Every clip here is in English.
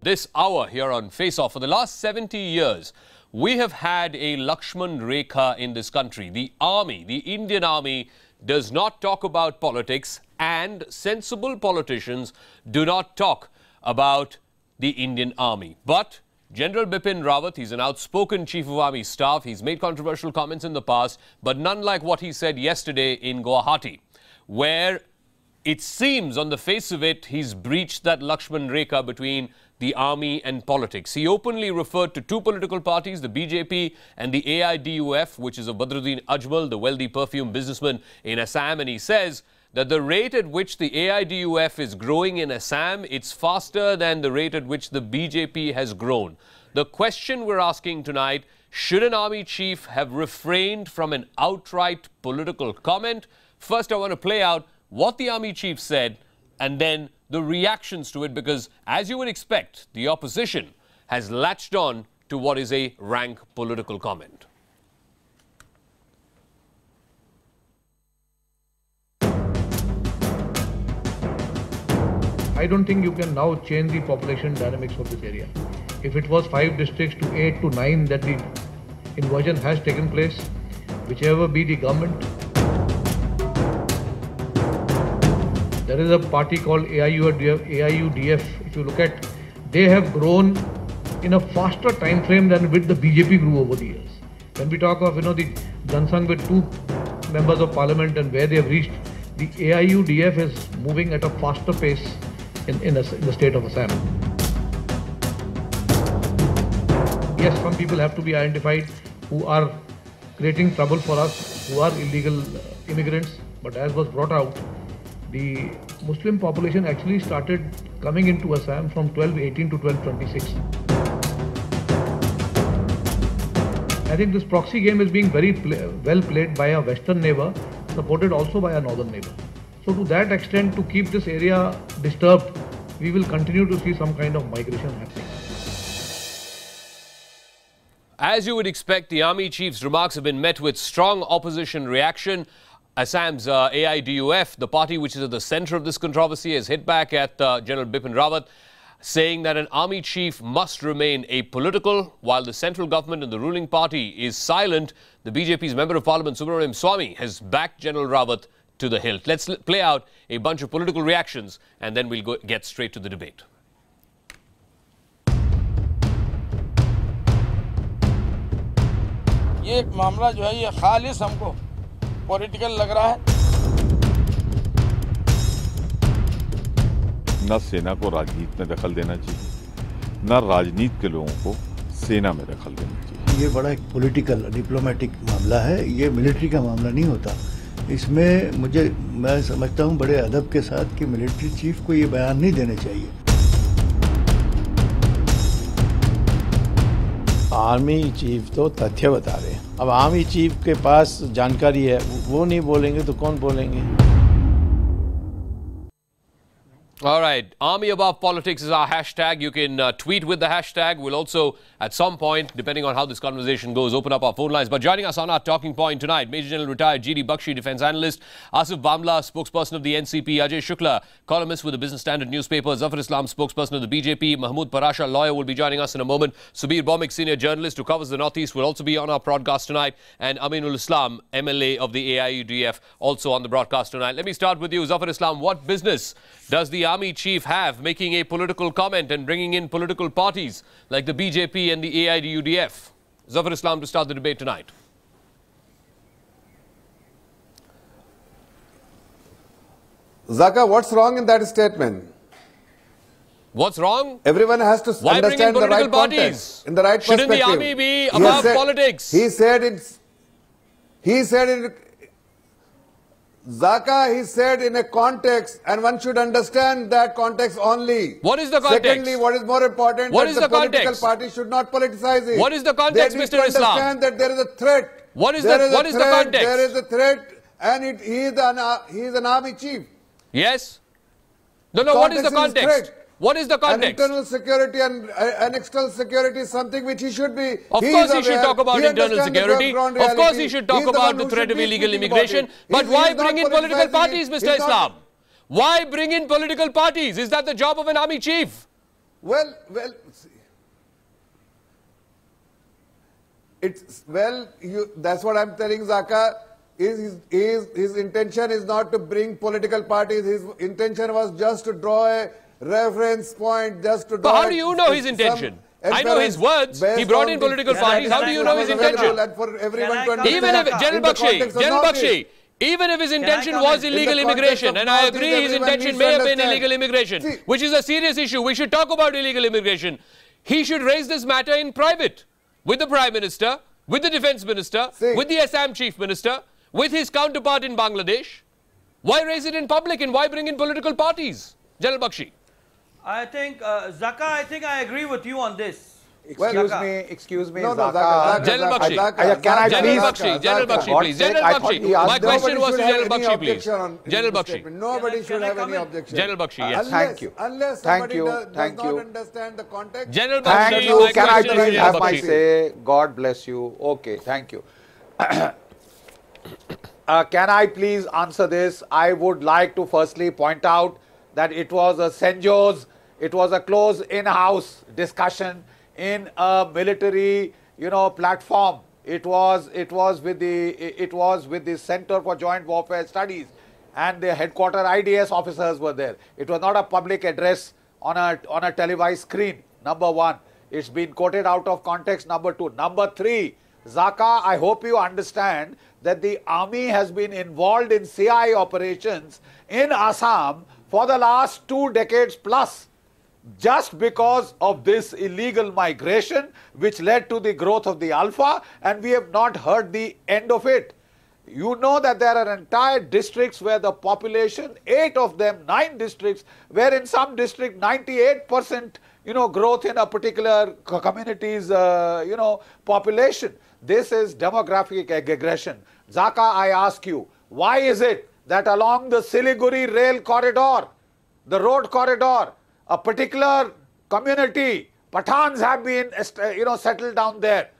This hour here on Face Off, for the last 70 years, we have had a Lakshman Rekha in this country. The army, the Indian army, does not talk about politics, and sensible politicians do not talk about the Indian army. But General Bipin Rawat, he's an outspoken chief of army staff. He's made controversial comments in the past, but none like what he said yesterday in Guwahati, where it seems on the face of it, he's breached that Lakshman Rekha between the army and politics. He openly referred to two political parties, the BJP and the AIDUF, which is of Badruddin Ajmal, the wealthy perfume businessman in Assam, and he says that the rate at which the AIDUF is growing in Assam, it's faster than the rate at which the BJP has grown. The question we're asking tonight, should an army chief have refrained from an outright political comment? First, I want to play out what the army chief said and then the reactions to it, because as you would expect, the opposition has latched on to what is a rank political comment. I don't think you can now change the population dynamics of this area. If it was 5 districts to 8 to 9 that the inversion has taken place, whichever be the government, there is a party called AIUDF. If you look at, they have grown in a faster time frame than with the BJP grew over the years. When we talk of, the Jansangh with 2 members of parliament and where they have reached, the AIUDF is moving at a faster pace in the state of Assam. Yes, some people have to be identified who are creating trouble for us, who are illegal immigrants, but as was brought out, the Muslim population actually started coming into Assam from 1218 to 1226. I think this proxy game is being very well played by a western neighbor, supported also by a northern neighbor. So to that extent, to keep this area disturbed, we will continue to see some kind of migration happening. As you would expect, the army chief's remarks have been met with strong opposition reaction. Assam's AIDUF, the party which is at the center of this controversy, has hit back at General Bipin Rawat, saying that an army chief must remain apolitical, while the central government and the ruling party is silent. The BJP's Member of Parliament, Subramaniam Swamy, has backed General Rawat to the hilt. Let's play out a bunch of political reactions and then we'll get straight to the debate. ये मामला जो है ये खालिस हमको political लग रहा है। न सेना को राजनीति में दखल देना चाहिए, न राजनीति के लोगों को सेना में दखल देना चाहिए। ये बड़ा एक पॉलिटिकल डिप्लोमेटिक मामला है, ये मिलिट्री का मामला नहीं होता। इसमें मैं समझता हूँ बड़े अदब के साथ कि मिलिट्री चीफ को ये बयान नहीं देने चाहिए। आर्मी चीफ तो तथ्य बता रहे हैं। अब आर्मी चीफ के पास जानकारी है, वो नहीं बोलेंगे तो कौन बोलेंगे? All right, Army Above Politics is our hashtag. You can tweet with the hashtag. We'll also, at some point, depending on how this conversation goes, open up our phone lines. But joining us on our talking point tonight, Major General retired G.D. Bakshi, defense analyst, Asif Bamla, spokesperson of the NCP, Ajay Shukla, columnist with the Business Standard newspaper, Zafar Islam, spokesperson of the BJP, Mahmood Parasha, lawyer, will be joining us in a moment. Subir Bomik, senior journalist who covers the Northeast, will also be on our broadcast tonight. And Aminul Islam, MLA of the AIUDF, also on the broadcast tonight. Let me start with you, Zafar Islam. What business does the army chief have making a political comment and bringing in political parties like the BJP and the AIDUDF? Zafar Islam to start the debate tonight. Zakka, what's wrong in that statement? What's wrong? Everyone has to understand the right context, in the right perspective. Shouldn't the army be above politics? He said Zakka, he said in a context, and one should understand that context only. What is the context? Secondly, what is more important, what is the political party should not politicize it. What is the context, Mr. Islam? Understand that there is a threat. What is the context? There is a threat, and he is an army chief. Yes? No, what is the context? What is the context? And internal security and external security is something which he should be. Of course he should talk about internal security. Of course he should talk about the threat of illegal immigration. But why bring in political parties, Mr. Islam? Why bring in political parties? Is that the job of an army chief? Well, see, that's what I'm telling Zakka. His intention is not to bring political parties. His intention was just to draw a reference point, just to draw. But how do you know his intention? I know his words. He brought in political parties. How do you know his intention? And for everyone to Even if, General Bakshi, even if his intention was illegal immigration, and I agree his intention may have been illegal immigration, which is a serious issue. We should talk about illegal immigration. He should raise this matter in private with the Prime Minister, with the Defence Minister, with the Assam Chief Minister, with his counterpart in Bangladesh. Why raise it in public and why bring in political parties? General Bakshi. I think, Zakka, I think I agree with you on this. Excuse me, No, Zakka. General Bakshi. Can I General Bakshi, please. General Bakshi. My question was to General Bakshi, please. General Bakshi. Nobody should have any objection. General Bakshi, yes. Thank you. Unless somebody does not understand the context. General Thank Bakshi, you. my Can I question is to please General have my Bakshi. say? God bless you. Okay, thank you. Can I please answer this? I would like to firstly point out that it was a Senjo's, it was a closed in-house discussion in a military, platform. It was with the Center for Joint Warfare Studies, and the headquarter IDS officers were there. It was not a public address on a televised screen. Number one, it's been quoted out of context. Number two. Number three, Zakka, I hope you understand that the army has been involved in CI operations in Assam for the last 2 decades plus, just because of this illegal migration which led to the growth of the Alpha, and we have not heard the end of it. You know that there are entire districts where the population, 8 of them, 9 districts, where in some district 98% growth in a particular community's population. This is demographic aggression. Zakka, I ask you, why is it that along the Siliguri rail corridor, the road corridor, a particular community, Pathans have been settled down there?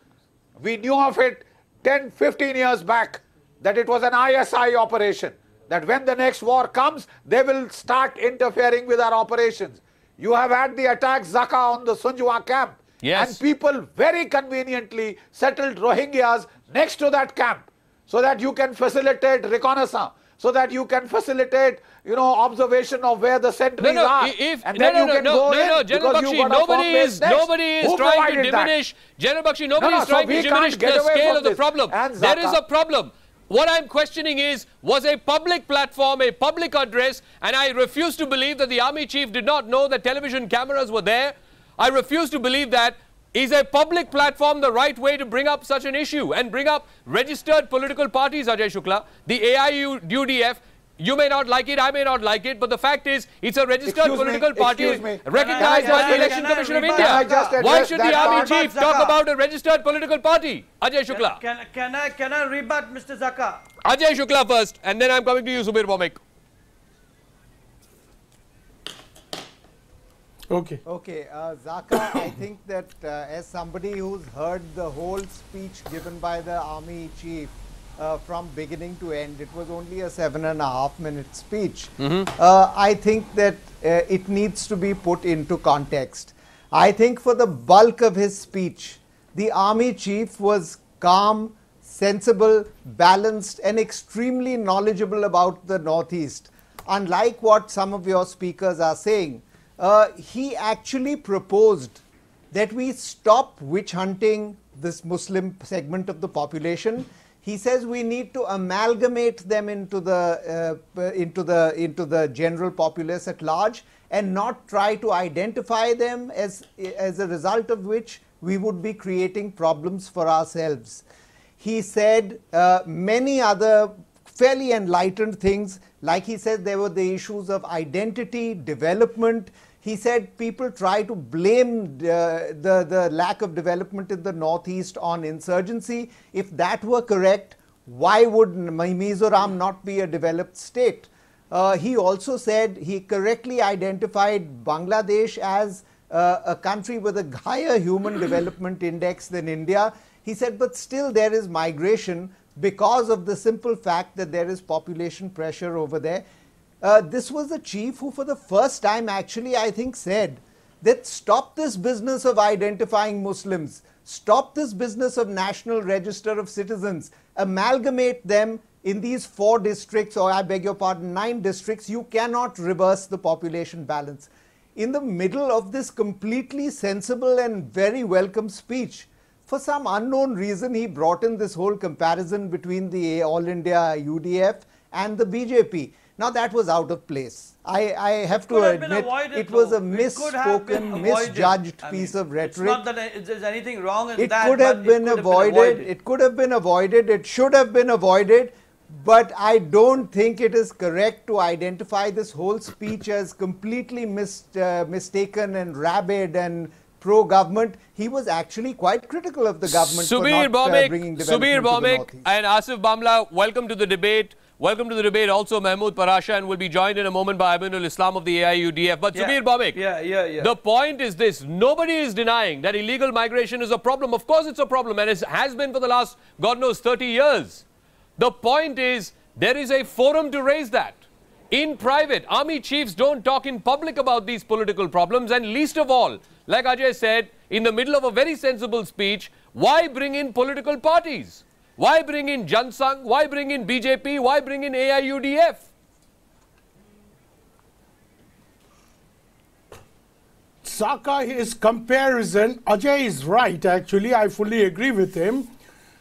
We knew of it 10-15 years back that it was an ISI operation, that when the next war comes, they will start interfering with our operations. You have had the attack, Zakka, on the Sunjwa camp. Yes. And people very conveniently settled Rohingyas next to that camp so that you can facilitate reconnaissance, so that you can facilitate, observation of where the sentries are. General Bakshi, nobody is trying to diminish. General Bakshi, nobody is trying to diminish the scale of the problem. There is a problem. What I'm questioning was a public platform, a public address, and I refuse to believe that the army chief did not know that television cameras were there. I refuse to believe that. Is a public platform the right way to bring up such an issue and bring up registered political parties, Ajay Shukla? The AIUDF, you may not like it, I may not like it, but the fact is, it's a registered political party recognized by the Election Commission of India. Why should the army chief talk about a registered political party? Ajay Shukla. Can I rebut Mr. Zakka? Ajay Shukla first, and then I'm coming to you, Subir Bhawmik. Okay, Zakka, I think that as somebody who's heard the whole speech given by the army chief from beginning to end, it was only a 7.5-minute speech. I think that it needs to be put into context. I think for the bulk of his speech, the army chief was calm, sensible, balanced, and extremely knowledgeable about the Northeast. Unlike what some of your speakers are saying, he actually proposed that we stop witch hunting this Muslim segment of the population. He says we need to amalgamate them into the general populace at large and not try to identify them, as a result of which we would be creating problems for ourselves. He said many other fairly enlightened things, like he said there were the issues of identity, development. He said people try to blame the lack of development in the Northeast on insurgency. If that were correct, why would Mizoram not be a developed state? He also said he correctly identified Bangladesh as a country with a higher human development index than India. He said, but still there is migration because of the simple fact that there is population pressure over there. This was the chief who for the first time actually, I think, said that stop this business of identifying Muslims, stop this business of National Register of Citizens, amalgamate them in these 4 districts, or I beg your pardon, 9 districts. You cannot reverse the population balance. In the middle of this completely sensible and very welcome speech, for some unknown reason, he brought in this whole comparison between the All India UDF and the BJP. Now, that was out of place. I have to admit, it was a misspoken, misjudged piece of rhetoric. It's not that there's anything wrong in that. It could have been avoided. It could have been avoided. It should have been avoided. But I don't think it is correct to identify this whole speech as completely mistaken and rabid and pro-government. He was actually quite critical of the government for not bringing development to the Northeast. And Asif Bamla, welcome to the debate. Welcome to the debate also Mahmood Parasha, and will be joined in a moment by Aminul Islam of the AIUDF. But Subir Bhamik, the point is this: nobody is denying that illegal migration is a problem. Of course it's a problem, and it has been for the last, God knows, 30 years. The point is, there is a forum to raise that. In private, army chiefs don't talk in public about these political problems, and least of all, like Ajay said, in the middle of a very sensible speech, why bring in political parties? Why bring in Jansangh? Why bring in BJP? Why bring in AIUDF? Zakka, his comparison, Ajay is right actually, I fully agree with him.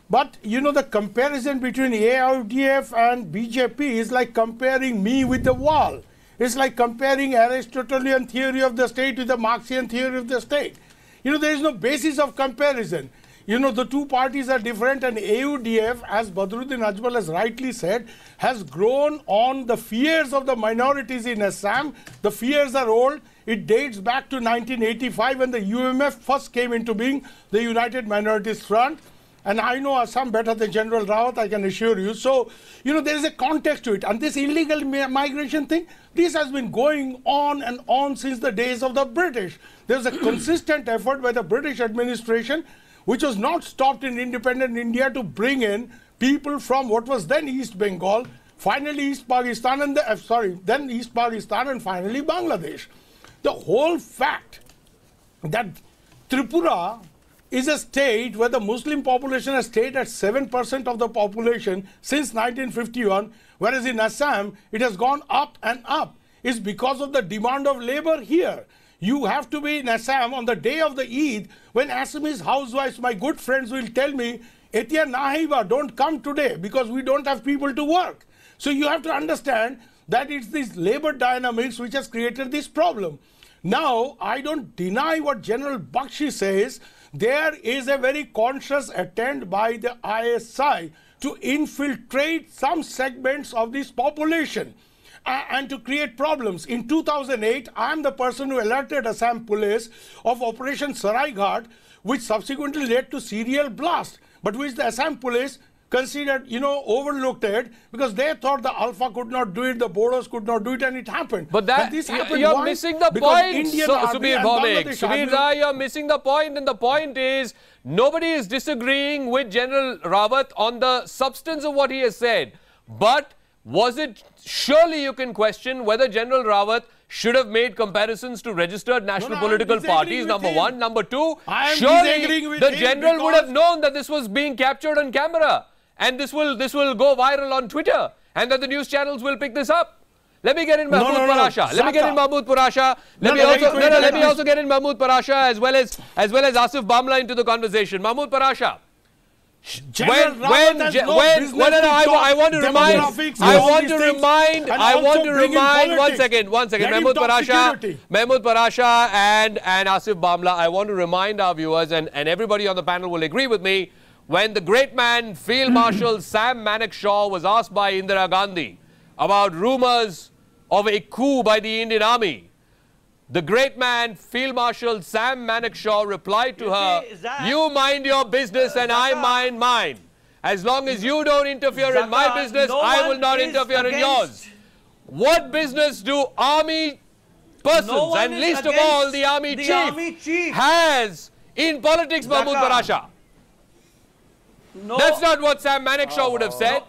But you know, the comparison between AIUDF and BJP is like comparing me with the wall. It's like comparing Aristotelian theory of the state with the Marxian theory of the state. You know, there is no basis of comparison. You know, the two parties are different, and AUDF, as Badruddin Ajmal has rightly said, has grown on the fears of the minorities in Assam. The fears are old. It dates back to 1985 when the UMF first came into being, the United Minorities Front. And I know Assam better than General Rawat, I can assure you. So, you know, there is a context to it. And this illegal migration thing, this has been going on and on since the days of the British. There's a consistent effort by the British administration, which was not stopped in independent India, to bring in people from what was then East Bengal, finally East Pakistan, and then East Pakistan, and finally Bangladesh. The whole fact that Tripura is a state where the Muslim population has stayed at 7% of the population since 1951, whereas in Assam it has gone up and up, is because of the demand of labor here. You have to be in Assam on the day of the Eid, when Assamese housewives, my good friends, will tell me, Etia Nahiba, don't come today because we don't have people to work. So you have to understand that it's this labor dynamics which has created this problem. Now, I don't deny what General Bakshi says. There is a very conscious attempt by the ISI to infiltrate some segments of this population and to create problems. In 2008, I am the person who alerted Assam police of Operation Saraighat, which subsequently led to serial blast, but which the Assam police considered, you know, overlooked it because they thought the Alpha could not do it, the Bodos could not do it, and it happened. But that, you're missing the point, Subir Bhamik. Subir, you're missing the point, and the point is, nobody is disagreeing with General Rawat on the substance of what he has said. But was it, surely you can question whether General Rawat should have made comparisons to registered national political parties, number one. Number two, surely the general would have known that this was being captured on camera. And this will go viral on Twitter, and that the news channels will pick this up. Let me get in Mahmood Parasha. Let me get in Mahmood Parasha. Let me also get in Mahmood Parasha as well as Asif Bamla into the conversation. Mahmood Parasha. I want to remind one second, Mahmood Parasha and Asif Bamla, I want to remind our viewers, and everybody on the panel will agree with me, when the great man Field Marshal Sam Manekshaw was asked by Indira Gandhi about rumors of a coup by the Indian Army, the great man Field Marshal Sam Manekshaw replied to her, you mind your business and I mind mine. As long as you don't interfere in my business, I will not interfere in yours. What business do army persons, and least of all the army chief, has in politics, Mahmood Parasha? No. That's not what Sam Manekshaw would have said.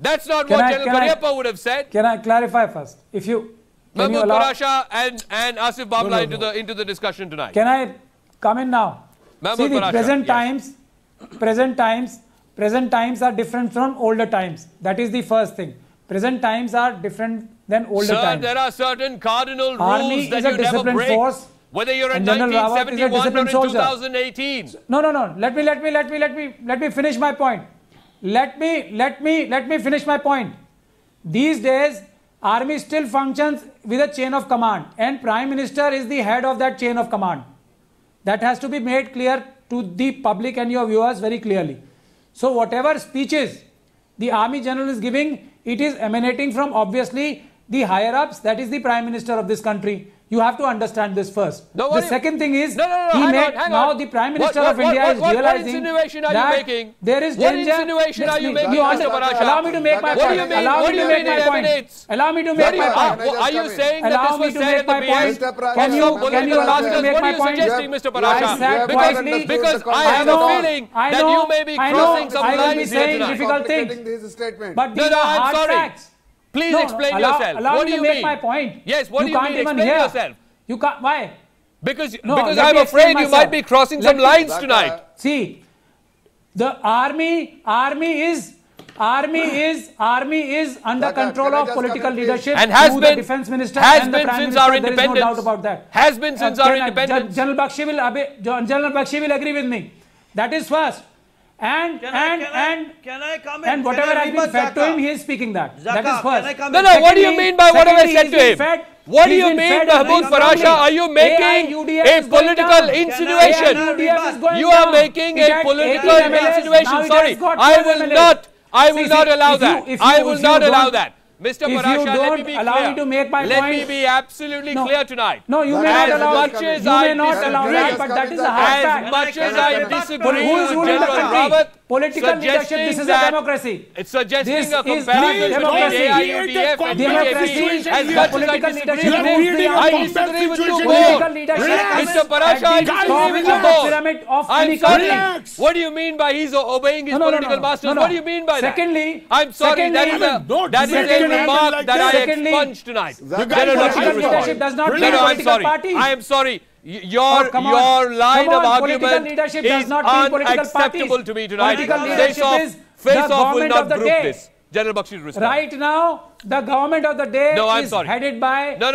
That's not what General Cariappa would have said. Can I clarify first? If you Mahmood Parasha and Asif Bamla into the discussion tonight. Can I come in now? Mahmood See, the Parasha, present times are different from older times. That is the first thing. Present times are different than older times. Sir, there are certain cardinal Army rules that is a you never disciplined break. Force, Whether you're in General Rawat is a 1971 or in disciplined soldier. 2018. No. Let me finish my point. Let me finish my point. These days, Army still functions with a chain of command, and Prime Minister is the head of that chain of command. That has to be made clear to the public and your viewers very clearly. So whatever speeches the Army General is giving, it is emanating from obviously the higher ups, that is the Prime Minister of this country. You have to understand this first. The second thing is, now the Prime Minister of India is realizing that there is danger. What insinuation are you making, Mr. Parasha? Allow me to make my point. Allow me to make my point. Allow me to make my point. Are you saying that this was said at the beginning? Can you allow me to make my point? What are you suggesting, Mr. Parasha? Because I have a feeling that you may be crossing some lines here tonight. Difficult things. But these are hard facts. Please explain yourself. Allow What me do to you make mean? my point. Yes, what do you mean? Explain yourself. You can't. Why? Because I'm afraid you might be crossing some lines tonight. See, the army is under control of political leadership and has through been the defense minister has and the been prime since minister. our There is independence. no doubt about that. Has been since our independence. General Bakshi will agree with me. That is first. And can I come in? And whatever has been fed to him, he is speaking that. That is first. No. What do you mean by whatever is said to him? What do you mean, Mahmood Parasha? Are you making a political insinuation? You are making a political insinuation. Sorry, I will not allow that. I will not allow that. Mr. Parasha, let me be clear. Let me be absolutely clear tonight. No, you may not allow that. You may not allow that, but that is a hard fact. As much as I disagree with General Rawat, political leadership, this is a democracy. It's suggesting a comparison between AIUDF and BJP. As much as I disagree with you both. Mr. Parasha, I disagree with you both. I'm sorry. What do you mean by he's obeying his political masters? What do you mean by that? Secondly, I'm sorry, that is a remark that I expunged tonight. Political leadership does not mean political parties. I am sorry. Your line of argument is unacceptable to me tonight. Face off will not group this. General Bakshi respond. Right now, the government of the day is headed by Mr.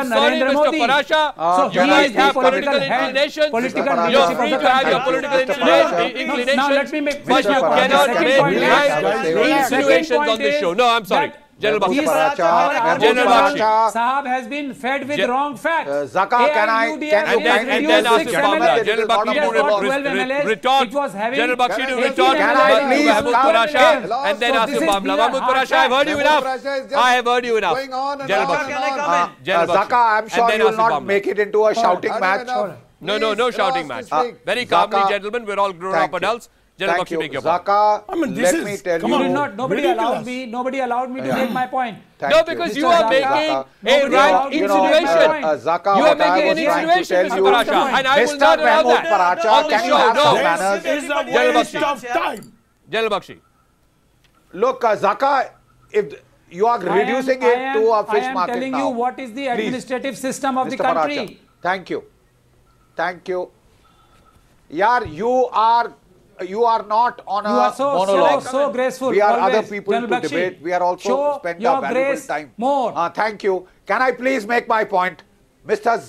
Narendra Modi. Mr. Parasha. So you guys have political inclinations. You're free to have your political inclinations. Now let me make but you cannot make insinuations on this show. No, I'm sorry. General Bakshi. General Bakshi. Sahab has been fed with wrong facts. Zakka, and then Asif Bamla. General Bakshi to retort. General Bakshi to retort. Mahmood Parasha and then Asif Bamla. Mahmood Parasha, I've heard you enough. I have heard you enough. General Bakshi. Zakka, I'm sure you will not make it into a shouting match. No shouting match. Very calmly, gentlemen. We're all grown-up adults. Thank you, Zakka. Let me tell you. Nobody allowed me to make my point. No, because you are making a rank insinuation. You are making an insinuation, Mr. Parasha, and I will not allow that on the show. This is a waste of time. General Bakshi. Look, Zakka, if you are reducing it to a fish market now. I am telling you what is the administrative system of the country. Thank you. Yaar, you are not on a monologue. So graceful. We are always. other people to debate. We are also spend our valuable time. More. Thank you. Can I please make my point? Mr.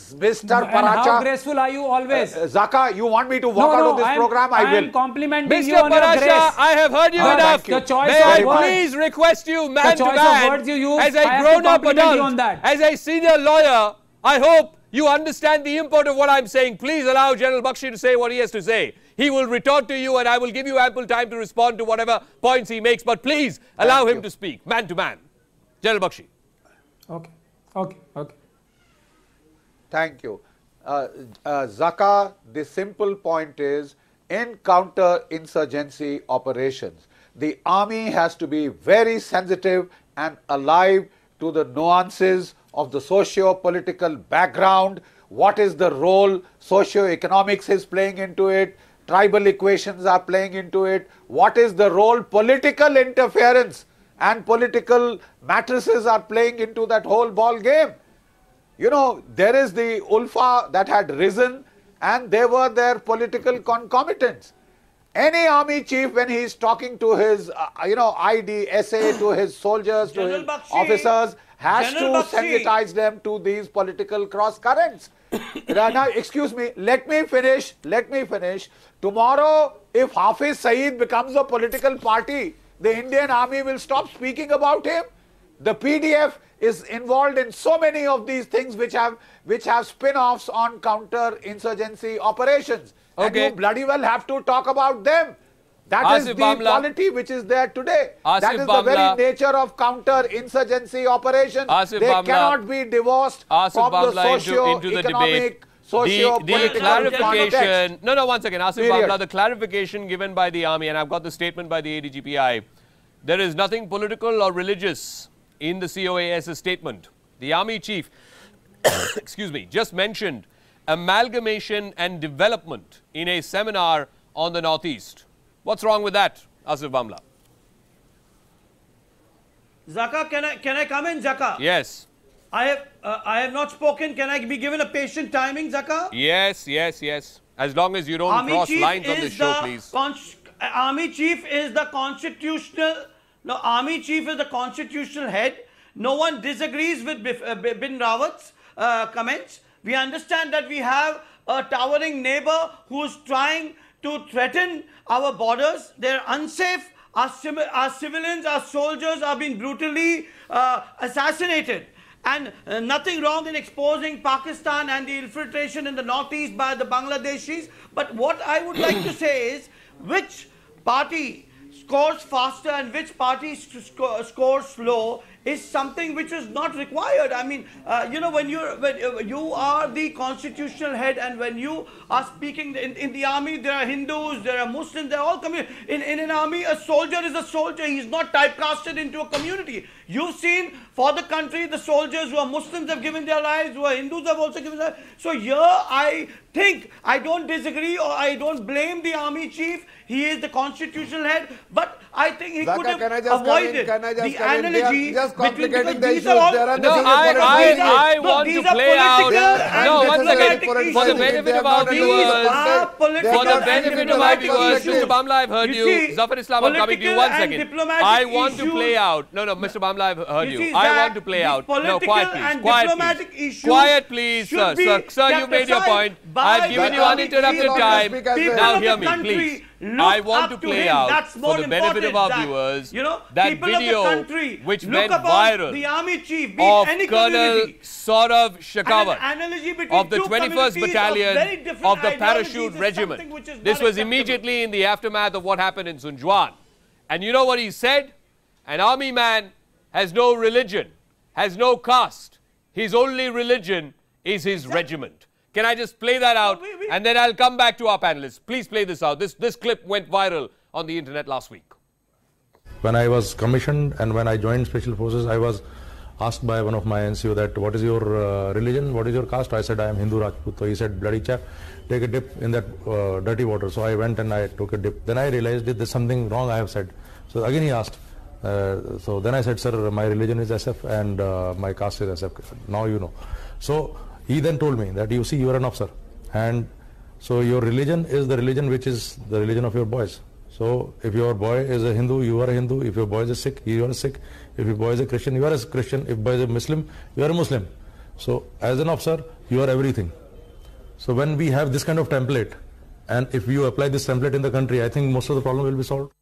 Parasha. How graceful are you always? Zakka, you want me to walk out of this program? I will. I am complimenting you Mr. on your grace. Parasha, I have heard you enough. May I please request you, man to man, as a grown-up adult, as a senior lawyer, I hope you understand the import of what I'm saying. Please allow General Bakshi to say what he has to say. He will retort to you and I will give you ample time to respond to whatever points he makes. But please allow him to speak, man to man. General Bakshi. Okay. Thank you. Zakka, the simple point is, in counter-insurgency operations, the army has to be very sensitive and alive to the nuances of the socio-political background. What is the role socio-economics is playing into it? Tribal equations are playing into it. What is the role political interference and political matrices are playing into that whole ball game? You know, there is the Ulfa that had risen and they were their political concomitants. Any army chief, when he is talking to his, ID, SA, to his soldiers, to his officers, has to sensitize them to these political cross currents. Now, excuse me, let me finish. Tomorrow, if Hafiz Saeed becomes a political party, the Indian army will stop speaking about him. The PDF is involved in so many of these things which have spin-offs on counter-insurgency operations. Okay. And you bloody well have to talk about them. That is the quality which is there today. That is the very nature of counter-insurgency operations. They cannot be divorced from the socio-economic, socio-political clarification. No, one second. Asif Bamla, the clarification given by the army, and I've got the statement by the ADGPI, there is nothing political or religious in the COAS's statement. The army chief, excuse me, just mentioned amalgamation and development in a seminar on the Northeast. What's wrong with that, Asif Bamla? Zakka, can I come in, Zakka? Yes. I have not spoken. Can I be given a patient timing, Zakka? Yes. As long as you don't cross lines on this show, please. Army chief is the constitutional. No, Army chief is the constitutional head. No one disagrees with Bin Rawat's comments. We understand that we have a towering neighbor who is trying to threaten our borders. They're unsafe. Our civilians, our soldiers are being brutally assassinated. And nothing wrong in exposing Pakistan and the infiltration in the northeast by the Bangladeshis. But what I would like to say is, which party scores faster and which party scores slow is something which is not required. I mean, when you are the constitutional head and when you are speaking in the army, there are Hindus, there are Muslims, they are all community. In an army, a soldier is a soldier. He is not typecasted into a community. You've seen for the country, the soldiers who are Muslims have given their lives, who are Hindus have also given their lives. So here, I think, I don't disagree or I don't blame the army chief. He is the constitutional head, but I think he could have avoided the analogy between these are all. I want to play out. No, one second. For the benefit of our viewers, Mr. Bamla, I've heard you. Zafar Islam, I'm coming to you. 1 second. I want to play out. No, Mr. Bamla, I've heard you. I want to play out. No, quiet, please. Quiet, please, sir. Sir, you made your point. I've given you uninterrupted time. Now hear me, please. I want to play out, for the benefit of our viewers, that video which went viral of Colonel Saurav Shekhawat of the 21st Battalion of the Parachute Regiment. This was immediately in the aftermath of what happened in Sunjwan. And you know what he said? An army man has no religion, has no caste. His only religion is his regiment. Can I just play that out and then I'll come back to our panelists. Please play this out. This clip went viral on the internet last week. When I was commissioned and when I joined Special Forces, I was asked by one of my NCO that what is your religion, what is your caste? I said I am Hindu Rajput. So he said, bloody chap, take a dip in that dirty water. So I went and I took a dip. Then I realized that there's something wrong I have said. So again he asked. So then I said, sir, my religion is SF and my caste is SF. Now you know. So he then told me that, you see, you are an officer, and so your religion is the religion which is the religion of your boys. So if your boy is a Hindu, you are a Hindu. If your boy is a Sikh, you are a Sikh. If your boy is a Christian, you are a Christian. If boy is a Muslim, you are a Muslim. So as an officer, you are everything. So when we have this kind of template, and if you apply this template in the country, I think most of the problem will be solved.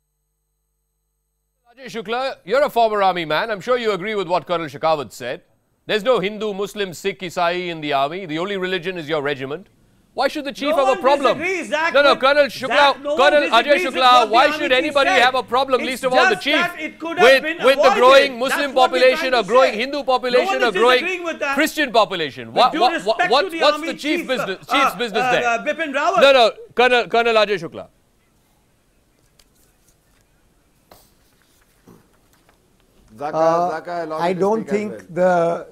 Ajay Shukla, you're a former army man. I'm sure you agree with what Colonel Shekhawat said. There's no Hindu, Muslim, Sikh, Isai in the army. The only religion is your regiment. Why should the chief have a problem? No, Colonel Shukla, Colonel Ajay Shukla, why should anybody have a problem, least of all the chief, with the growing Muslim population, a growing Hindu population, a growing Christian population? What's the chief's business there? No, Colonel Ajay Shukla. I don't think the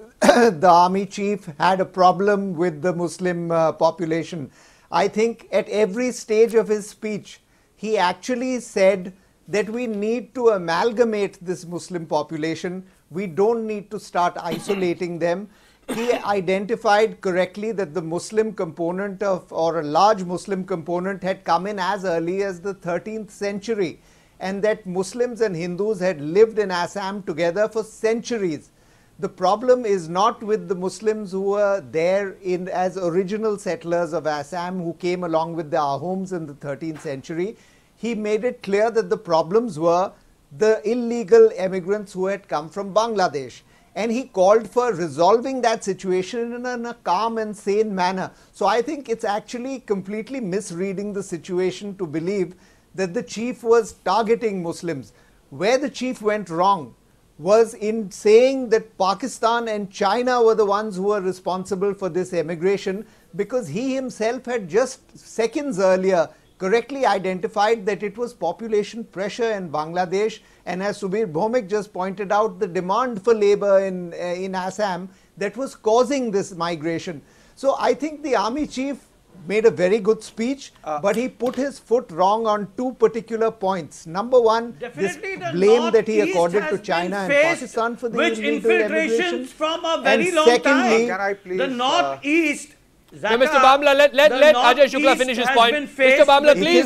army chief had a problem with the Muslim population. I think at every stage of his speech, he actually said that we need to amalgamate this Muslim population. We don't need to start isolating them. he identified correctly that the Muslim component or a large Muslim component had come in as early as the 13th century, and that Muslims and Hindus had lived in Assam together for centuries. The problem is not with the Muslims who were there as original settlers of Assam who came along with the Ahoms in the 13th century. He made it clear that the problems were the illegal immigrants who had come from Bangladesh. And he called for resolving that situation in a calm and sane manner. So I think it's actually completely misreading the situation to believe that the chief was targeting Muslims. Where the chief went wrong was in saying that Pakistan and China were the ones who were responsible for this emigration, because he himself had just seconds earlier correctly identified that it was population pressure in Bangladesh, and as Subir Bhomik just pointed out, the demand for labor in Assam that was causing this migration. So I think the army chief made a very good speech, but he put his foot wrong on two particular points. Number one, this blame that he accorded to China and Pakistan for the illegal immigration. From a very long time. The Northeast. Zakka, Mr. Bamla, let Ajay Shukla finish his point. Mr. Bamla, please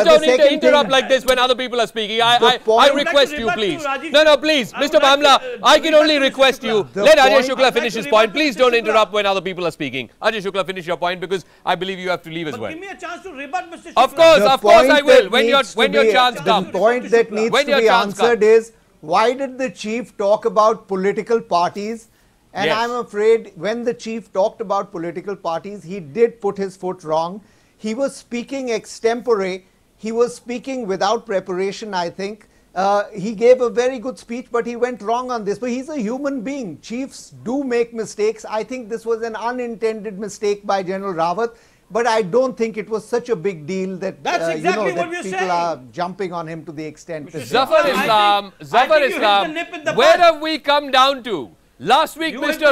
don't interrupt like this when other people are speaking. I request you, please. No, please. Mr. Bamla, I can only request you. Let Ajay Shukla finish his point. Please don't interrupt when other people are speaking. Ajay Shukla, finish your point, because I believe you have to leave as well. Give me a chance to rebut, Mr. Shukla. Of course I will. When your chance comes. The point that needs to be answered is, why did the chief talk about political parties? And yes, I'm afraid when the chief talked about political parties, he did put his foot wrong. He was speaking extempore. He was speaking without preparation, I think. He gave a very good speech, but he went wrong on this. But he's a human being. Chiefs do make mistakes. I think this was an unintended mistake by General Rawat. But I don't think it was such a big deal that, people are jumping on him to the extent. Zafar Islam, where have we come down to? Last week, Mr.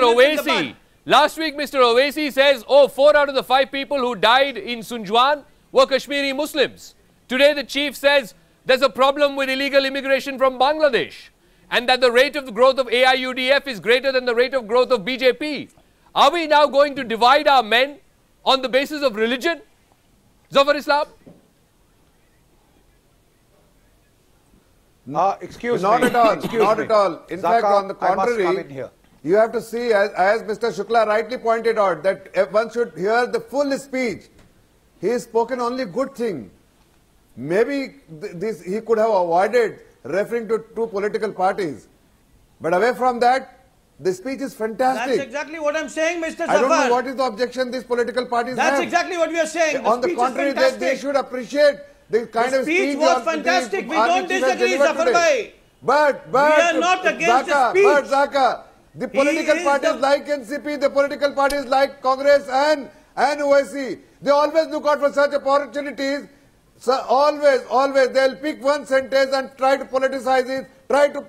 Owaisi says, 4 out of the 5 people who died in Sunjwan were Kashmiri Muslims. Today, the chief says there's a problem with illegal immigration from Bangladesh, and that the rate of growth of AIUDF is greater than the rate of growth of BJP. Are we now going to divide our men on the basis of religion? Zafar Islam? Excuse me. Not at all. In fact, on the contrary, you have to see, as Mr. Shukla rightly pointed out, that one should hear the full speech. He has spoken only good thing. Maybe he could have avoided referring to two political parties. But away from that, the speech is fantastic. That's exactly what I'm saying, Mr. Zafar. I don't know what is the objection these political parties have. That's exactly what we are saying. On the contrary, they should appreciate the kind of speech was fantastic. We don't disagree, Zafar bhai. But we are not against the speech. But Zakka, the political parties like NCP, the political parties like Congress and OIC, they always look out for such opportunities. So always they'll pick one sentence and try to politicize it,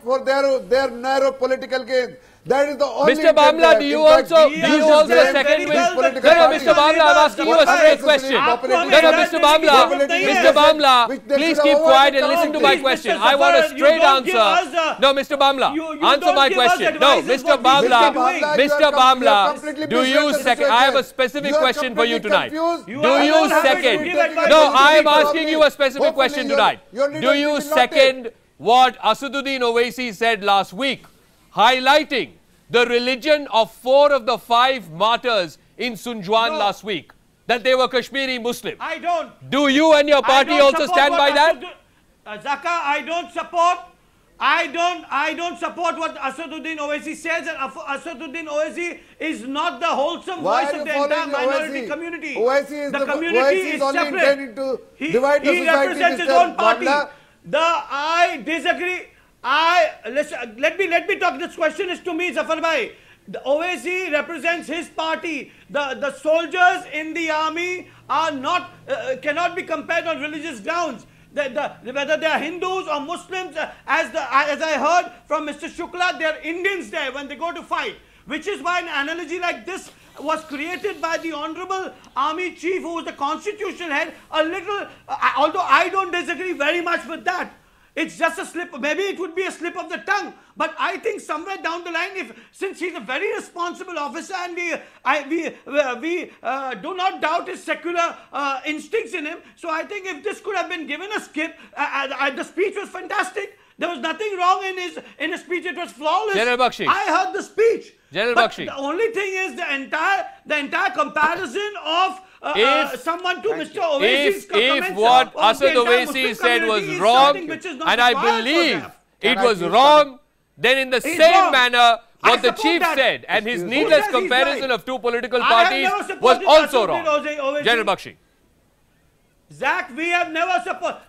for their narrow political gains. That is the only. Mr. Bamla, do you also second with? No, Mr. Bamla, I'm asking you a straight question. No, Mr. Bamla, please keep quiet and listen to my question. I want a straight answer. No, Mr. Bamla, answer my question. No, Mr. Bamla, do you second? I have a specific question for you tonight. Do you second? No, I am asking you a specific question tonight. Do you second what Asaduddin Owaisi said last week, highlighting the religion of 4 of the 5 martyrs in Sunjwan last week, that they were Kashmiri Muslims? I don't. Do you and your party also stand by that? Zakka, I don't support what Asaduddin Owaisi says, and Asaduddin Owaisi is not the wholesome voice of the entire minority community. Owaisi the community is only intending to divide the society. He represents his own party. I disagree. Let me talk. This question is to me, Zafar bhai. The Owaisi represents his party. The soldiers in the army are not cannot be compared on religious grounds. Whether they are Hindus or Muslims, as I heard from Mr. Shukla, they are Indians there when they go to fight. Which is why an analogy like this was created by the Honorable Army Chief, who was the constitutional head. Although I don't disagree very much with that. It's just a slip. Maybe it would be a slip of the tongue. But I think somewhere down the line, since he's a very responsible officer and we do not doubt his secular instincts in him. So I think if this could have been given a skip, the speech was fantastic. There was nothing wrong in his speech. It was flawless. General Bakshi. I heard the speech. General but Bakshi. The only thing is the entire comparison of someone to Mr. Owaisi's comments. If what Asad Owaisi said was wrong, and I believe it was wrong, then in the same manner, what the chief said and his needless comparison of two political parties was also wrong. General Bakshi. Zach, we have never supported.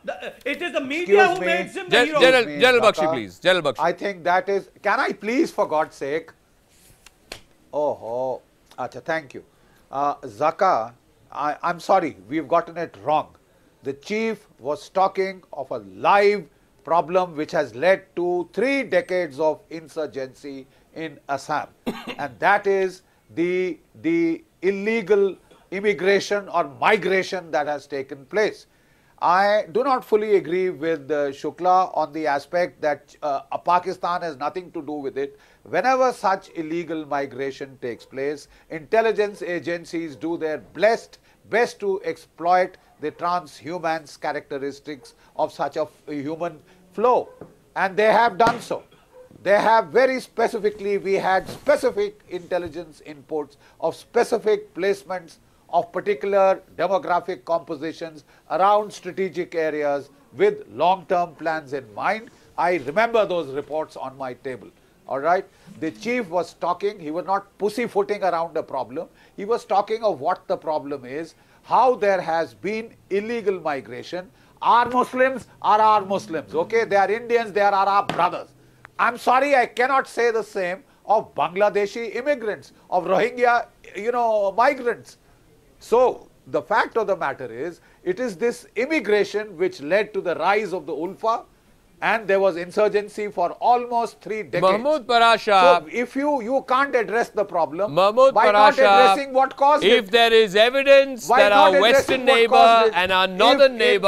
It is the media who makes him the hero. General Bakshi, please. General Bakshi. I think that is. Can I please, for God's sake? Oh, acha, thank you. Zakka, I'm sorry, we've gotten it wrong. The chief was talking of a live problem which has led to 3 decades of insurgency in Assam. And that is the illegal immigration or migration that has taken place. I do not fully agree with Shukla on the aspect that Pakistan has nothing to do with it. Whenever such illegal migration takes place, intelligence agencies do their best to exploit the transhuman characteristics of such a human flow, and they have done so. They have very specifically, we had specific intelligence inputs of specific placements of particular demographic compositions around strategic areas with long-term plans in mind. I remember those reports on my table. All right. The chief was talking, he was not pussyfooting around a problem. He was talking of what the problem is, how there has been illegal migration. Our Muslims are our Muslims, okay? They are Indians, they are our brothers. I'm sorry, I cannot say the same of Bangladeshi immigrants, of Rohingya, migrants. So, the fact of the matter is, it is this immigration which led to the rise of the Ulfa, and there was insurgency for almost 3 decades. Mahmood Parasha. So, if you can't address the problem Mahmood by Parasha, not addressing what caused it. If there is evidence that our western neighbor and our northern neighbor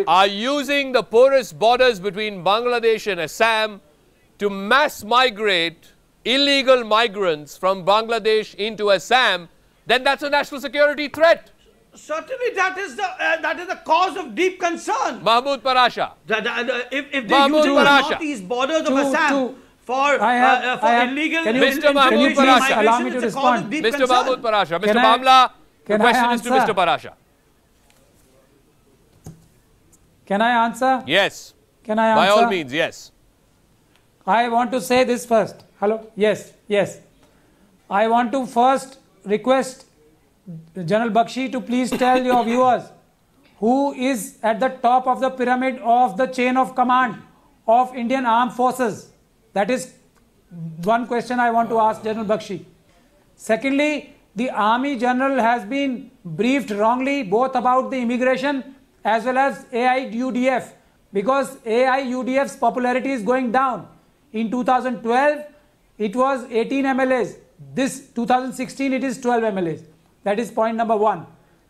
are using the porous borders between Bangladesh and Assam to mass migrate illegal migrants from Bangladesh into Assam, then that's a national security threat. Certainly, that is the cause of deep concern. Mahmood Parasha. If they use the northeast borders of Assam for illegal Mr. Mahmood Parasha, allow me to respond. Mr. Mahmood Parasha, Mr. Bamla, the question is to Mr. Parasha. Can I answer? Yes. Can I answer? By all means, yes. I want to say this first. Hello? Yes, yes. I want to first request General Bakshi to please tell your viewers who is at the top of the pyramid of the chain of command of Indian Armed Forces. That is one question I want to ask General Bakshi. Secondly, the Army General has been briefed wrongly both about the immigration as well as AIUDF, because AIUDF's popularity is going down. In 2012, it was 18 MLAs. This 2016, it is 12 MLAs. That is point number 1.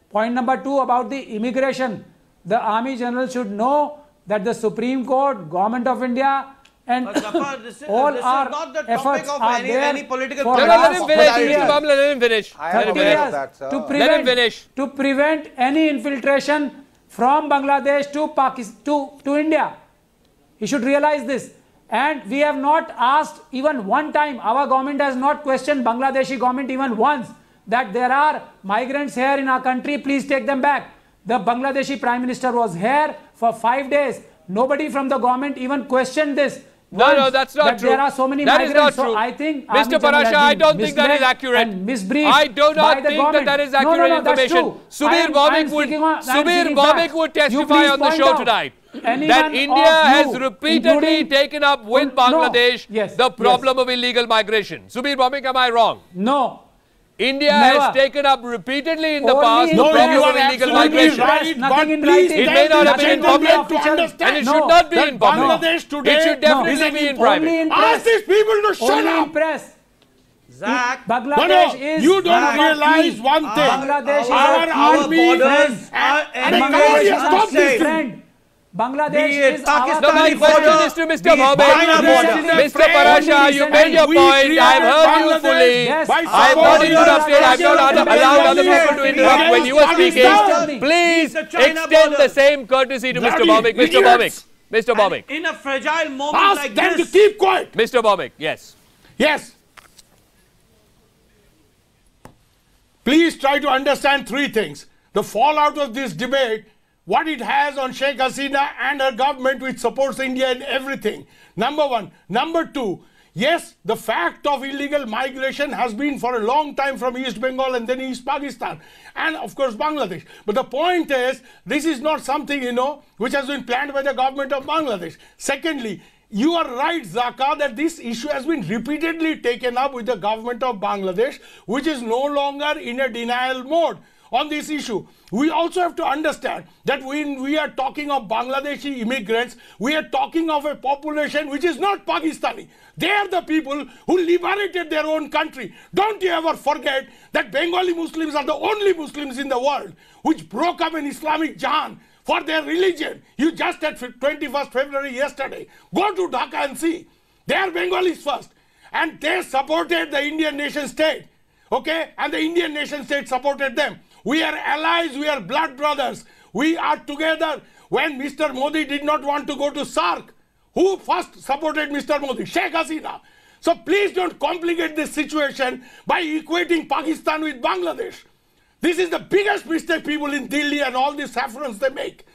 Point number 2 about the immigration. The Army General should know that the Supreme Court, Government of India, and all our efforts are there for let him finish. to prevent any infiltration from Bangladesh to India. He should realize this. And we have not asked even one time, our government has not questioned Bangladeshi government even once, that there are migrants here in our country, please take them back. The Bangladeshi Prime Minister was here for 5 days. Nobody from the government even questioned this. No, that's not true. There are so many migrants. Is not true. So I think Mr. Parasha, I don't think that is accurate. I do not think that is accurate information. Subir Bhavik would testify on the show tonight that India has repeatedly taken up with Bangladesh the problem of illegal migration. Subir Bhavik, am I wrong? No. India has taken up repeatedly in the past the problem of illegal migration. It may not have been in public and it should not be in public. It should definitely be in private. Ask these people to shut up. Zach, Bangladesh is you don't realize one thing. Bangladesh is our army borders Bangladesh is our friend. Bangladesh is No, my question is to Mr. Bhaumik. Mr. Parasha, you made your point. I've heard you fully. I'm not interrupted. I'm not allowed other people to interrupt when you are speaking. Please extend the same courtesy to Mr. Bhaumik. Mr. Bhaumik. Mr. Bhaumik. In a fragile moment like them this. to keep quiet. Mr. Bhaumik, yes. Yes. Please try to understand three things. The fallout of this debate, what it has on Sheikh Hasina and her government which supports India in everything. Number one. Number two, yes, the fact of illegal migration has been for a long time from East Bengal and then East Pakistan and of course Bangladesh. But the point is, this is not something, which has been planned by the government of Bangladesh. Secondly, you are right, Zakka, that this issue has been repeatedly taken up with the government of Bangladesh, which is no longer in a denial mode on this issue. We also have to understand that when we are talking of Bangladeshi immigrants, we are talking of a population which is not Pakistani. They are the people who liberated their own country. Don't you ever forget that Bengali Muslims are the only Muslims in the world which broke up an Islamic Jihad for their religion. You just had 21st February yesterday. Go to Dhaka and see. They are Bengalis first. And they supported the Indian nation state. Okay? And the Indian nation state supported them. We are allies, we are blood brothers. We are together. When Mr. Modi did not want to go to SAARC, who first supported Mr. Modi? Sheikh Hasina. So please don't complicate this situation by equating Pakistan with Bangladesh. This is the biggest mistake people in Delhi and all these saffrons they make.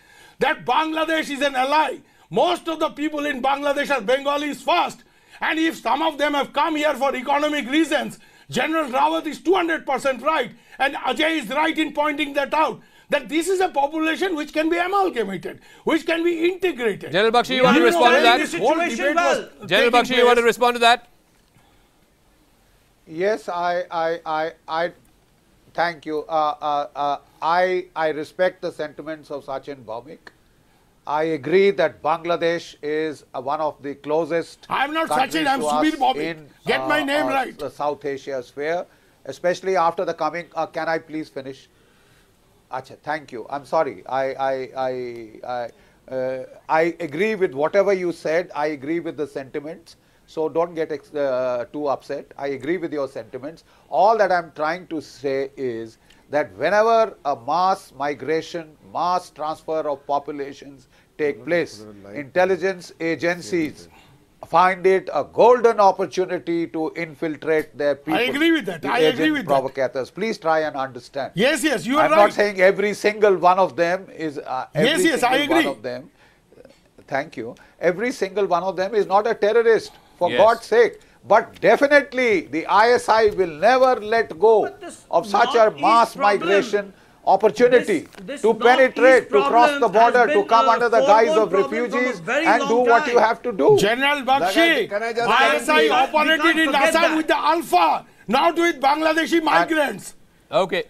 That Bangladesh is an ally. Most of the people in Bangladesh are Bengalis first. And if some of them have come here for economic reasons, General Rawat is 200% right. And Ajay is right in pointing that out. That this is a population which can be amalgamated, which can be integrated. General Bakshi, you want to respond to that? General Bakshi, you want to respond to that? Yes, I thank you. I respect the sentiments of Sachin Bhaumik. I agree that Bangladesh is one of the closest. I'm not Sachin, I'm Subir Bhaumik. Get my name right. The South Asia sphere, especially after the coming. Can I please finish? Acha, thank you. I'm sorry. I agree with whatever you said. I agree with the sentiments. So don't get too upset. I agree with your sentiments. All that I'm trying to say is that whenever a mass migration, mass transfer of populations take place, intelligence agencies find it a golden opportunity to infiltrate their people. I agree with that. I agree with provocators. Please try and understand. Yes, yes, you are right. I'm not saying every single one of them is. Yes, I agree. One of them, thank you. Every single one of them is not a terrorist, for God's sake. But definitely, the ISI will never let go of such a mass migration opportunity to penetrate, to cross the border, to come under the guise of refugees and do what you have to do. General Bakshi, ISI operated in Assam with the Alpha, not with Bangladeshi migrants. Okay.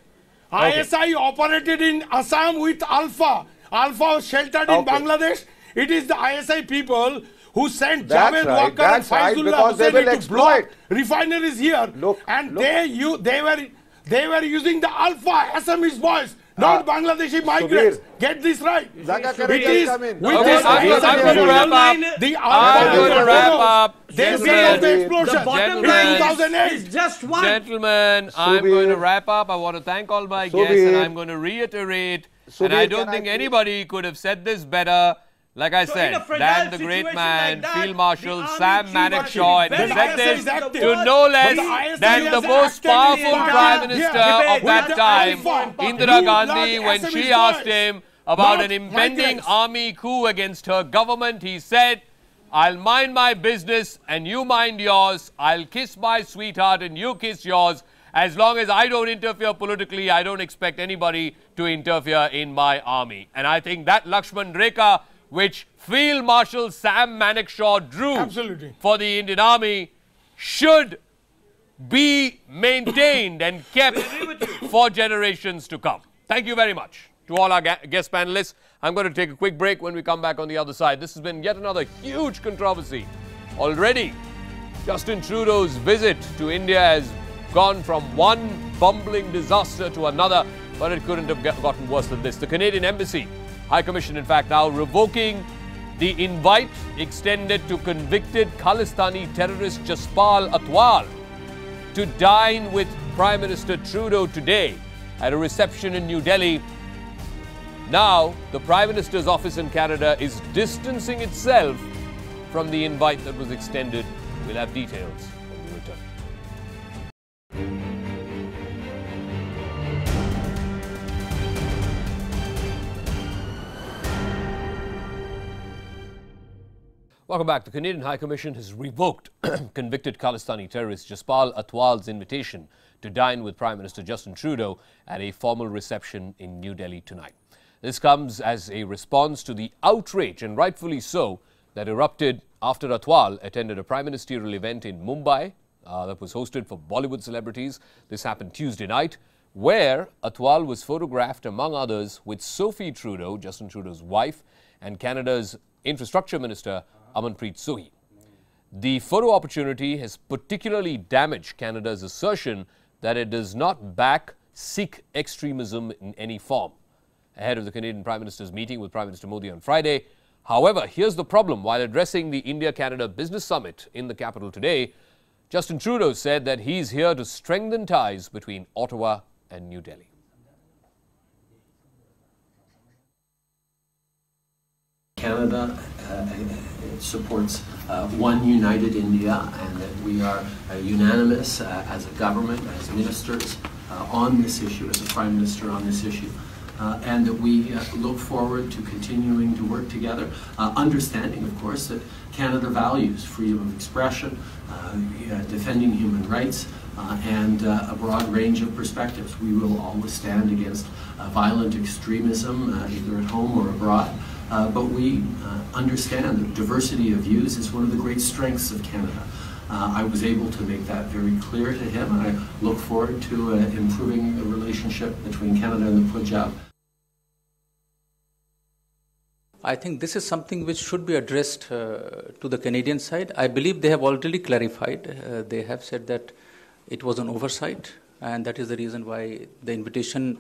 ISI operated in Assam with Alpha. Alpha was sheltered in Bangladesh. It is the ISI people who sent Javed Walker and Faizullah Hussaini to block refineries here. Look, and they were using the Alpha Assamese boys, not Bangladeshi migrants. Get this right. Zakka, it is come in. with this I'm going to wrap up. The I'm going to wrap up. They say the explosion the bottom in line 2008. is just one. Gentlemen, I'm going to wrap up. I want to thank all my guests and I'm going to reiterate. And I don't think anybody could have said this better. Like I said, than the great man, Field Marshal Sam Manekshaw, and he said this to no less than the most powerful Prime Minister of that time, Indira Gandhi, when she asked him about an impending army coup against her government. He said, I'll mind my business and you mind yours. I'll kiss my sweetheart and you kiss yours. As long as I don't interfere politically, I don't expect anybody to interfere in my army. And I think that Lakshman Rekha, which Field Marshal Sam Manekshaw drew for the Indian Army, should be maintained and kept for generations to come. Thank you very much to all our guest panelists. I'm going to take a quick break. When we come back on the other side, this has been yet another huge controversy. Already, Justin Trudeau's visit to India has gone from one bumbling disaster to another, but it couldn't have gotten worse than this. The Canadian Embassy High Commission, in fact, now revoking the invite extended to convicted Khalistani terrorist Jaspal Atwal to dine with Prime Minister Trudeau today at a reception in New Delhi. Now, the Prime Minister's office in Canada is distancing itself from the invite that was extended. We'll have details when we return. Welcome back. The Canadian High Commission has revoked convicted Khalistani terrorist Jaspal Atwal's invitation to dine with Prime Minister Justin Trudeau at a formal reception in New Delhi tonight. This comes as a response to the outrage, and rightfully so, that erupted after Atwal attended a prime ministerial event in Mumbai that was hosted for Bollywood celebrities. This happened Tuesday night, where Atwal was photographed, among others, with Sophie Trudeau, Justin Trudeau's wife, and Canada's Infrastructure Minister, Amanpreet Sohi. The photo opportunity has particularly damaged Canada's assertion that it does not back Sikh extremism in any form. Ahead of the Canadian Prime Minister's meeting with Prime Minister Modi on Friday. However, here's the problem. While addressing the India-Canada Business Summit in the capital today, Justin Trudeau said that he's here to strengthen ties between Ottawa and New Delhi. Canada supports one united India, and that we are unanimous as a government, as ministers on this issue, as a Prime Minister on this issue. And that we look forward to continuing to work together, understanding, of course, that Canada values freedom of expression, defending human rights, and a broad range of perspectives. We will always stand against violent extremism, either at home or abroad, but we understand that diversity of views is one of the great strengths of Canada. I was able to make that very clear to him, and I look forward to improving the relationship between Canada and the Punjab. I think this is something which should be addressed to the Canadian side. I believe they have already clarified. They have said that it was an oversight, and that is the reason why the invitation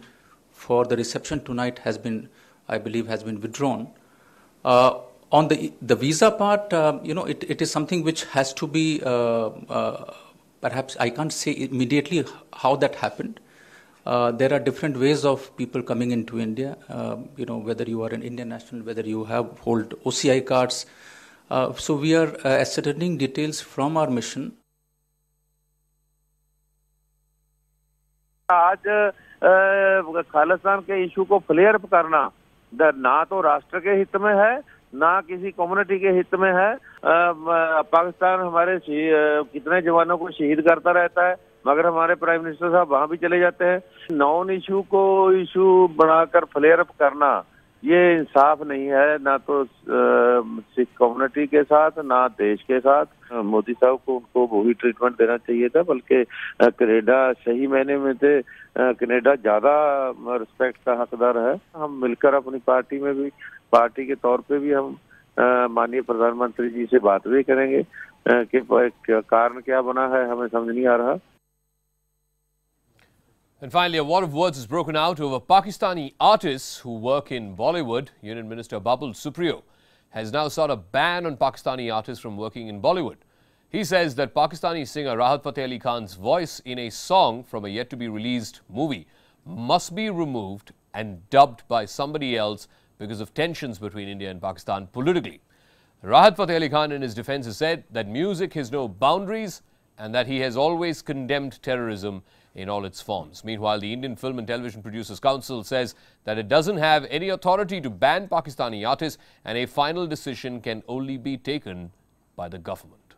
for the reception tonight has been, I believe, has been withdrawn. On the visa part, it is something which has to be, perhaps I can't say immediately how that happened. There are different ways of people coming into India, whether you are an Indian national, whether you hold OCI cards. So we are ascertaining details from our mission. आज खालिस्तान के issue को flare up करना ना तो राष्ट्र के हित में है, ना किसी कम्युनिटी के हित में है। पाकिस्तान हमारे कितने जवानों को शहीद करता रहता है, मगर हमारे प्राइम मिनिस्टर साहब वहां भी चले जाते हैं। नॉन इशू को इशू बनाकर फ्लेयर अप करना ये इंसाफ नहीं है, ना तो सिख कम्युनिटी के साथ, ना देश के साथ। मोदी साहब को उनको वही ट्रीटमेंट देना चाहिए था, बल्कि कनाडा सही मायने में थे, कनाडा ज्यादा रिस्पेक्ट का हकदार है। हम मिलकर अपनी पार्टी में भी, पार्टी के तौर पे भी हम माननीय प्रधानमंत्री जी से बात भी करेंगे कि कारण क्या बना है, हमें समझ नहीं आ रहा। And finally, a war of words is broken out over Pakistani artists who work in Bollywood. Union Minister Babul Supriyo has now sought a ban on Pakistani artists from working in Bollywood. He says that Pakistani singer Rahat Fateh Ali Khan's voice in a song from a yet-to-be-released movie must be removed and dubbed by somebody else because of tensions between India and Pakistan politically. Rahat Fateh Ali Khan in his defense has said that music has no boundaries and that he has always condemned terrorism in all its forms. Meanwhile, the Indian Film and Television Producers Council says that it doesn't have any authority to ban Pakistani artists, and a final decision can only be taken by the government.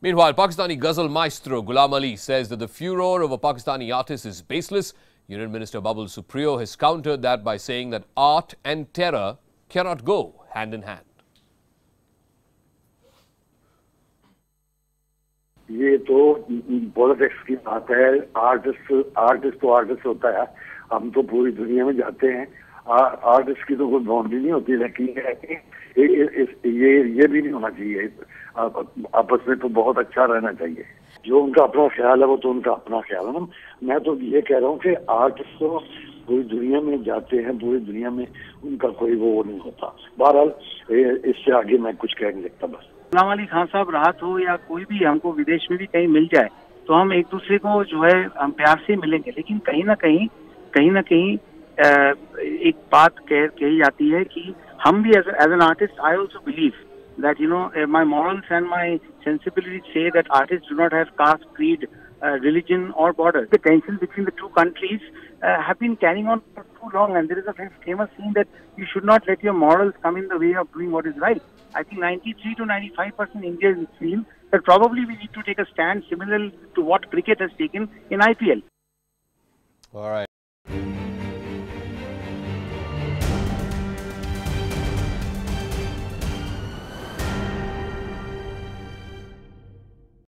Meanwhile, Pakistani ghazal maestro Ghulam Ali says that the furor of a Pakistani artist is baseless. Union Minister Babul Supriyo has countered that by saying that art and terror cannot go hand in hand. ये तो politics की बात है। Artist तो artist होता है। हम तो पूरी दुनिया में जाते हैं, आर्टिस्ट की तो कोई बाउंड्री नहीं होती, लेकिन ये भी नहीं होना चाहिए। आपस में तो बहुत अच्छा रहना चाहिए। जो उनका अपना ख्याल है वो तो उनका अपना ख्याल है। मैं तो ये कह रहा हूँ कि आर्टिस्ट तो पूरी दुनिया में जाते हैं, पूरी दुनिया में उनका कोई वो नहीं होता। बहरहाल इससे आगे मैं कुछ कह नहीं सकता। बस गुलाम अली खान साहब राहत हो या कोई भी हमको विदेश में भी कहीं मिल जाए तो हम एक दूसरे को जो है हम प्यार से मिलेंगे, लेकिन कहीं ना कहीं एक बात कही जाती है कि हम भी as an artist I also believe that my morals and my sensibilities say that artists do not have caste, creed, religion or border. The tension between the two countries have been carrying on for too long, and there is a very famous saying that you should not let your morals come in the way of doing what is right. I think 93 to 95% Indians feel that probably we need to take a stand similar to what cricket has taken in IPL. All right.